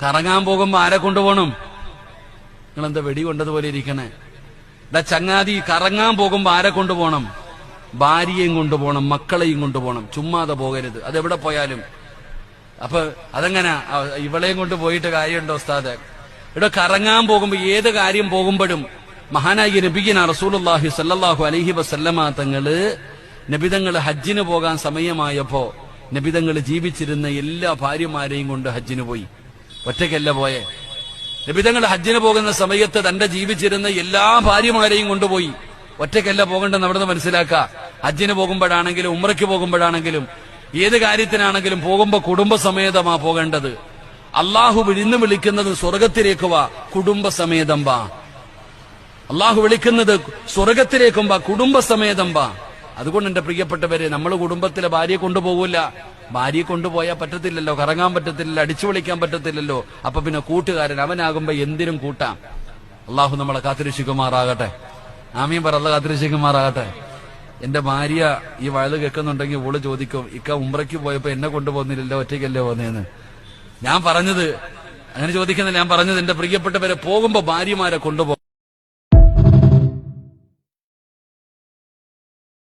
കറങ്ങാൻ പോകുമ്പോ ആരെ കൊണ്ടുപോകണം? നിങ്ങളെന്താ വെടി കൊണ്ടതുപോലെ ഇരിക്കണേ? ചങ്ങാതി കറങ്ങാൻ പോകുമ്പോ ആരെ കൊണ്ടുപോകണം? ഭാര്യയും കൊണ്ടുപോകണം, മക്കളെയും കൊണ്ടുപോകണം. ചുമ്മാതെ പോകരുത്, അതെവിടെ പോയാലും. അപ്പൊ അതെങ്ങനെ ഇവളെയും കൊണ്ട് പോയിട്ട് കാര്യമുണ്ടോ ഉസ്താദ്? ഇവിടെ കറങ്ങാൻ പോകുമ്പോ ഏത് കാര്യം പോകുമ്പോഴും മഹാനായ നബിയിന റസൂലുള്ളാഹി സ്വല്ലല്ലാഹു അലൈഹി വസല്ലമ തങ്ങള് നബിതങ്ങൾ ഹജ്ജിന് പോകാൻ സമയമായപ്പോ നബിതങ്ങൾ ജീവിച്ചിരുന്ന എല്ലാ ഭാര്യമാരെയും കൊണ്ട് ഹജ്ജിന് പോയി. ഒറ്റയ്ക്കല്ല പോയെ. നബിതങ്ങൾ ഹജ്ജിന് പോകുന്ന സമയത്ത് തന്റെ ജീവിച്ചിരുന്ന എല്ലാ ഭാര്യമാരെയും കൊണ്ടുപോയി. ഒറ്റയ്ക്കല്ല പോകേണ്ടെന്ന് അവിടുന്ന് മനസ്സിലാക്കുക. ഹജ്ജിന് പോകുമ്പോഴാണെങ്കിലും ഉംറയ്ക്ക് പോകുമ്പോഴാണെങ്കിലും ഏത് കാര്യത്തിനാണെങ്കിലും പോകുമ്പോ കുടുംബസമേതമാ പോകേണ്ടത്. അള്ളാഹു ഇന്ന് വിളിക്കുന്നത് സ്വർഗത്തിലേക്ക് വാ, കുടുംബസമേതം വാ. അള്ളാഹു വിളിക്കുന്നത് സ്വർഗത്തിലേക്കും വാ, കുടുംബസമേതം വാ. അതുകൊണ്ട് എന്റെ പ്രിയപ്പെട്ടവരെ, നമ്മൾ കുടുംബത്തിലെ ഭാര്യയെ കൊണ്ടുപോകില്ല. ഭാര്യയെ കൊണ്ടുപോയാൽ പറ്റത്തില്ലല്ലോ, കറങ്ങാൻ പറ്റത്തില്ലല്ലോ, അടിച്ചു വിളിക്കാൻ പറ്റത്തില്ലല്ലോ. അപ്പൊ പിന്നെ കൂട്ടുകാരൻ അവനാകുമ്പോ എന്തിനും കൂട്ടാം. അള്ളാഹു നമ്മളെ കാത്തിരക്ഷിക്കുമാറാകട്ടെ. ആമീൻ പറ. അള്ളാഹു കാത്തിരക്ഷിക്കുമാറാകട്ടെ. എന്റെ ഭാര്യ ഈ വയത് കേൾക്കുന്നുണ്ടെങ്കിൽ ഓള് ചോദിക്കും, ഇക്ക ഉംറയ്ക്ക് പോയപ്പോ എന്നെ കൊണ്ടുപോകുന്നില്ലല്ലോ, ഒറ്റയ്ക്കല്ലേ പോന്നേന്ന്. ഞാൻ പറഞ്ഞത് അങ്ങനെ ചോദിക്കുന്നില്ല. ഞാൻ പറഞ്ഞത് എന്റെ പ്രിയപ്പെട്ടവരെ, പോകുമ്പോ ഭാര്യമാരെ കൊണ്ടുപോകും.